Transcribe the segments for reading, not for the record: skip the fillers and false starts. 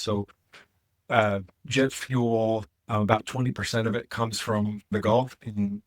So jet fuel, about 20% of it comes from the Gulf, and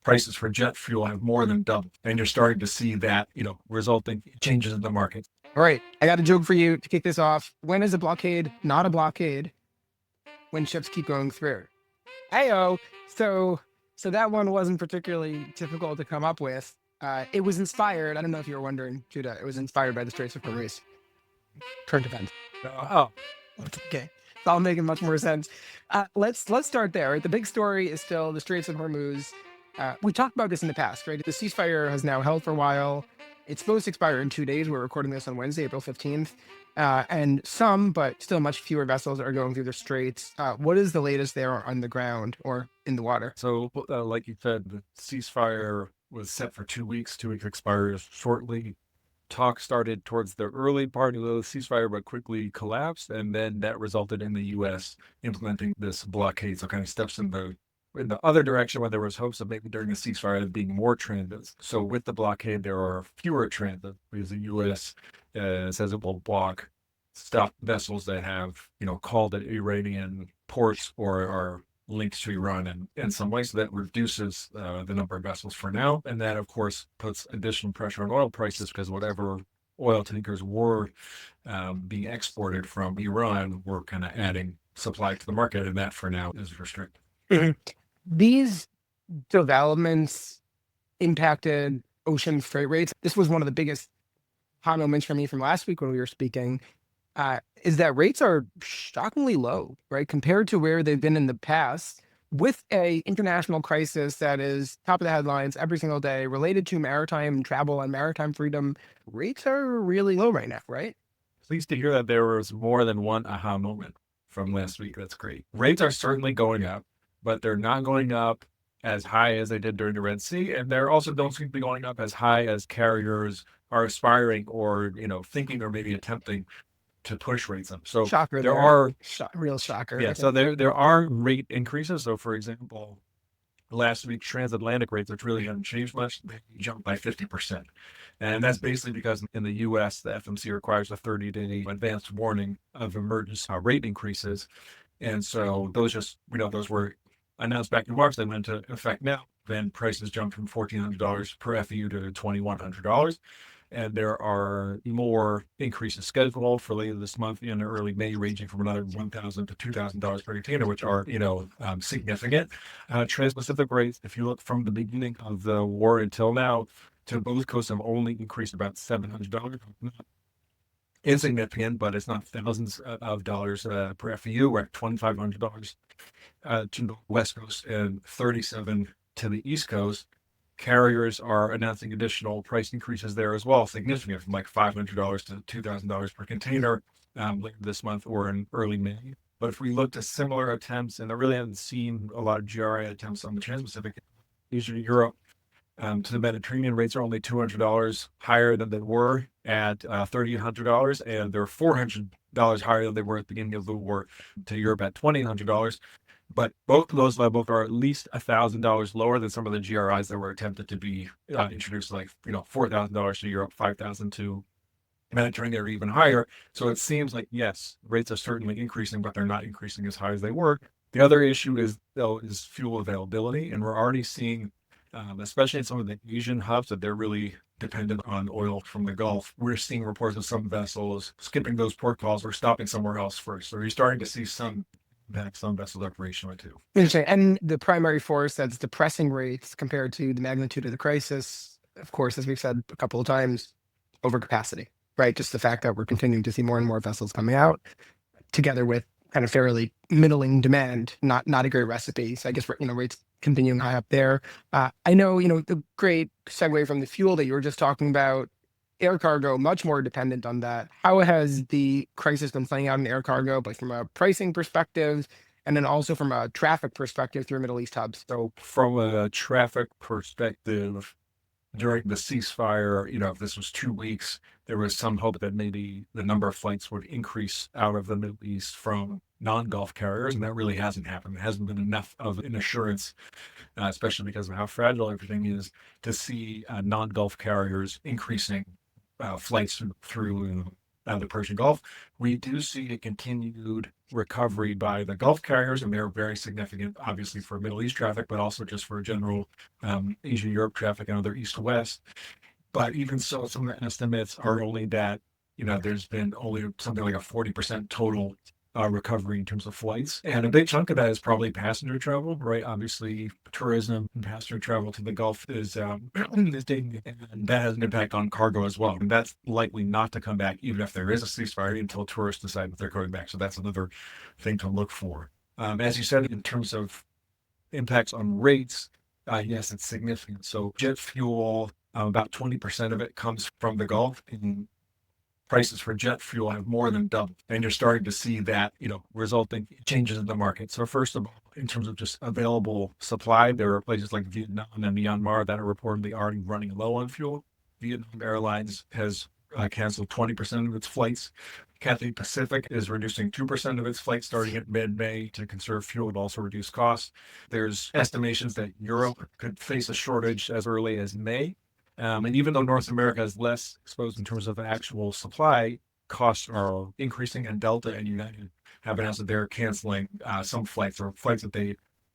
prices for jet fuel have more than doubled. And you're starting to see that, resulting changes in the market. All right, I got a joke for you to kick this off. When is a blockade not a blockade? When ships keep going through. Ayo. So that one wasn't particularly difficult to come up with. It was inspired. I don't know if you were wondering, Judah. It was inspired by the Straits of Hormuz. Current event. Oh, Okay, it's all making much more sense. Let's start there. Right? The big story is still the Straits of Hormuz. We talked about this in the past, right? The ceasefire has now held for a while. It's supposed to expire in 2 days. We're recording this on Wednesday, April 15th. And some, but still much fewer vessels are going through the straits. What is the latest there on the ground or in the water? so like you said, the ceasefire was set for 2 weeks. 2 weeks expires shortly. Talk started towards the early part of the ceasefire, but quickly collapsed, and then that resulted in the U.S. implementing this blockade. So kind of steps in the other direction, where there was hopes of maybe during the ceasefire there being more transits. So with the blockade, there are fewer transits because the U.S. Says it will stop vessels that have called at Iranian ports or are linked to Iran in some way. So that reduces the number of vessels for now. And that, of course, puts additional pressure on oil prices because whatever oil tankers were being exported from Iran were kind of adding supply to the market. And that for now is restricted. Mhm. These developments impacted ocean freight rates. This was one of the biggest hot moments for me from last week when we were speaking. Is that rates are shockingly low, right, compared to where they've been in the past, with a international crisis that is top of the headlines every single day related to maritime travel and maritime freedom. Rates are really low right now, right? Pleased to hear that there was more than one aha moment from last week. That's great. Rates are certainly going up, but they're not going up as high as they did during the Red Sea, and they're also don't seem to be going up as high as carriers are aspiring or thinking or maybe attempting to push rates up. So Shocker there there. are, Real shocker. yeah. Okay. So there are rate increases. So for example, last week's transatlantic rates, which really haven't changed much, they jumped by 50%. And that's basically because in the US, the FMC requires a 30-day advance warning of emergence rate increases. And so those were announced back in March. They went into effect now. Then prices jumped from $1,400 per FEU to $2,100. And there are more increases scheduled for later this month and early May, ranging from another $1,000 to $2,000 per container, which are significant. Transpacific rates, if you look from the beginning of the war until now, to both coasts have only increased about $700. Not insignificant, but it's not thousands of dollars per FEU. We're at $2,500 to the West Coast and $37 to the East Coast. Carriers are announcing additional price increases there as well, significant, from like $500 to $2,000 per container later this month or in early May. But if we look to similar attempts, and I really haven't seen a lot of GRI attempts on the Transpacific, Asia to Europe, to the Mediterranean, rates are only $200 higher than they were at $3,800, and they're $400 higher than they were at the beginning of the war to Europe at $2,800. But both of those levels are at least $1,000 lower than some of the GRIs that were attempted to be introduced, like $4,000 to Europe, $5,000 to Mediterranean, or even higher. So it seems like, yes, rates are certainly increasing, but they're not increasing as high as they were. The other issue is fuel availability, and we're already seeing, especially in some of the Asian hubs, that they're really dependent on oil from the Gulf. We're seeing reports of some vessels skipping those port calls or stopping somewhere else first. So you're starting to see some vessels operationally too. Interesting. And the primary force that's depressing rates compared to the magnitude of the crisis, of course, as we've said a couple of times, overcapacity, right? Just the fact that we're continuing to see more and more vessels coming out, together with kind of fairly middling demand, not a great recipe. So I guess rates continuing high up there. I know the great segue from the fuel that you were just talking about. Air cargo, much more dependent on that. How has the crisis been playing out in air cargo, but from a pricing perspective, and then also from a traffic perspective through Middle East hubs? So from a traffic perspective, during the ceasefire, if this was 2 weeks, there was some hope that maybe the number of flights would increase out of the Middle East from non-Gulf carriers, and that really hasn't happened. There hasn't been enough of an assurance, especially because of how fragile everything is, to see non-Gulf carriers increasing flights through the Persian Gulf. We do see a continued recovery by the Gulf carriers, and they're very significant, obviously, for Middle East traffic, but also just for general Asia-Europe traffic and other east-west. But even so, some of the estimates are only that, there's been only something like a 40% total recovery in terms of flights. And a big chunk of that is probably passenger travel, right? Obviously, tourism and passenger travel to the Gulf is taking, and that has an impact on cargo as well. And that's likely not to come back, even if there is a ceasefire, until tourists decide that they're going back. So that's another thing to look for. As you said, in terms of impacts on rates, yes, it's significant. So jet fuel, about 20% of it comes from the Gulf, and prices for jet fuel have more than doubled. And you're starting to see that, resulting changes in the market. So first of all, in terms of just available supply, there are places like Vietnam and Myanmar that are reportedly already running low on fuel. Vietnam Airlines has canceled 20% of its flights. Cathay Pacific is reducing 2% of its flights starting at mid-May to conserve fuel and also reduce costs. There's estimations that Europe could face a shortage as early as May. And even though North America is less exposed in terms of actual supply, costs are increasing, and Delta and United have announced that they're canceling some flights, or flights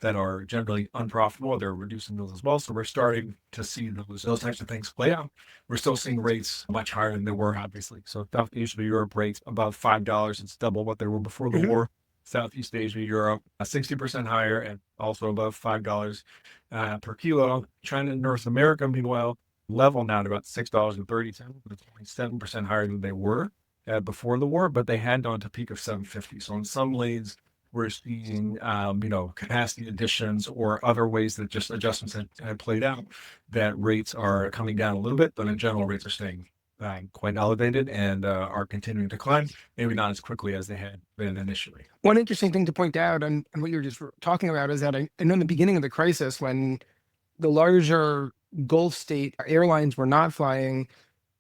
that are generally unprofitable. They're reducing those as well. So we're starting to see those types of things play out. We're still seeing rates much higher than they were, obviously. So South Asia, Europe rates above $5. It's double what they were before the war. Southeast Asia, Europe, 60% higher, and also above $5 per kilo. China and North America, meanwhile, level now at about $6.30. It's only 7% higher than they were before the war, but they had gone to peak of $7.50. So in some lanes, we're seeing, capacity additions or other ways that just adjustments had played out, that rates are coming down a little bit, but in general, rates are staying quite elevated and are continuing to climb, maybe not as quickly as they had been initially. One interesting thing to point out on what you were just talking about is that I know in the beginning of the crisis, when the larger Gulf state airlines were not flying,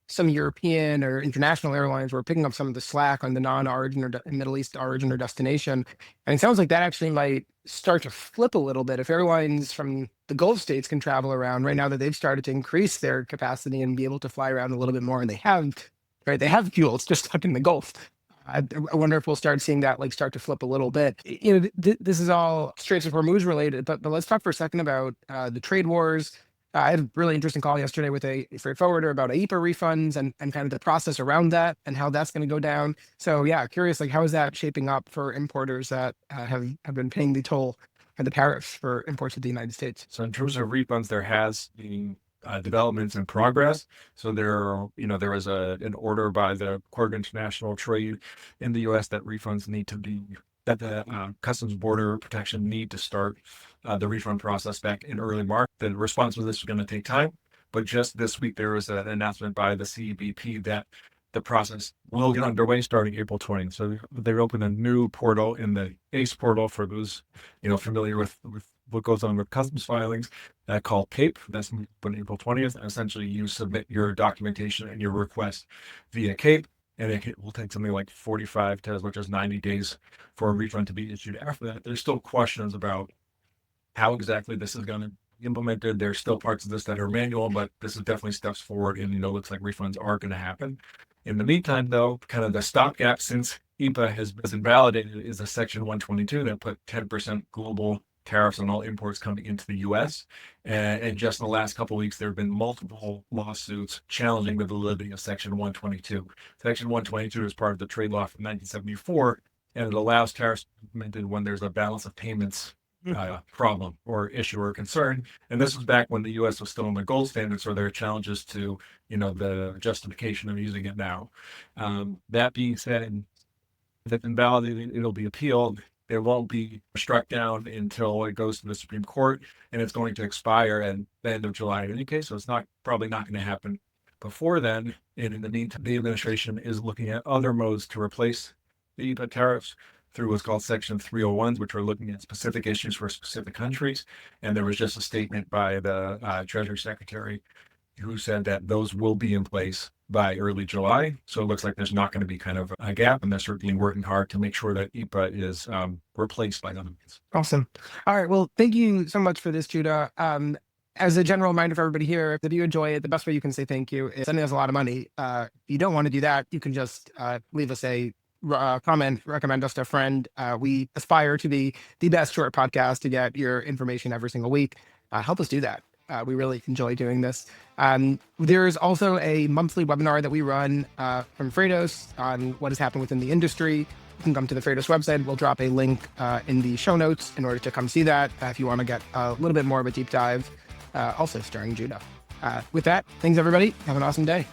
some European or international airlines were picking up some of the slack on the non-origin or Middle East origin or destination. And it sounds like that actually might start to flip a little bit if airlines from the Gulf states can travel around right now that they've started to increase their capacity and be able to fly around a little bit more. And they have, right? They have fuel. It's just stuck in the Gulf. I wonder if we'll start seeing that start to flip a little bit. This is all Straits of Hormuz related, but let's talk for a second about the trade wars. I had a really interesting call yesterday with a freight forwarder about IEEPA refunds and kind of the process around that and how that's going to go down. So yeah, curious, how is that shaping up for importers that have been paying the toll and the tariffs for imports to the United States? So in terms of refunds, there has been developments in progress. So there was an order by the Court of International Trade in the U.S. that refunds need to be, that the Customs Border Protection need to start the refund process back in early March. The response to this is going to take time, but just this week there was an announcement by the CBP that the process will get underway starting April 20th. So they opened a new portal in the ACE portal for those familiar with what goes on with customs filings, called CAPE. That's open April 20th. And essentially, you submit your documentation and your request via CAPE, and it will take something like 45 to as much as 90 days for a refund to be issued. After that, there's still questions about how exactly this is going to be implemented. There's still parts of this that are manual, but this is definitely steps forward, and looks like refunds are going to happen. In the meantime, though, kind of the stopgap since IEEPA has been validated is a Section 122 that put 10% global tariffs on all imports coming into the U.S. And just in the last couple of weeks, there have been multiple lawsuits challenging the validity of Section 122. Section 122 is part of the trade law from 1974, and it allows tariffs implemented when there's a balance of payments problem or issue or concern. And this was back when the U.S. was still on the gold standard, so there are challenges to, the justification of using it now. That being said, if it's invalidated, it'll be appealed. It won't be struck down until it goes to the Supreme Court, and it's going to expire at the end of July in any case. So it's probably not going to happen before then. And in the meantime, the administration is looking at other modes to replace the IEEPA tariffs through what's called Section 301s, which are looking at specific issues for specific countries. And there was just a statement by the Treasury Secretary who said that those will be in place by early July. So it looks like there's not going to be kind of a gap, and they're certainly working hard to make sure that IEEPA is replaced by other means. Awesome. All right. Well, thank you so much for this, Judah. As a general reminder for everybody here, if you enjoy it, the best way you can say thank you is sending us a lot of money. If you don't want to do that, you can just leave us a comment, recommend us to a friend. We aspire to be the best short podcast to get your information every single week. Help us do that. We really enjoy doing this. There's also a monthly webinar that we run from Freightos on what has happened within the industry. You can come to the Freightos website. We'll drop a link in the show notes in order to come see that if you want to get a little bit more of a deep dive, also starring Judah. With that, thanks everybody. Have an awesome day.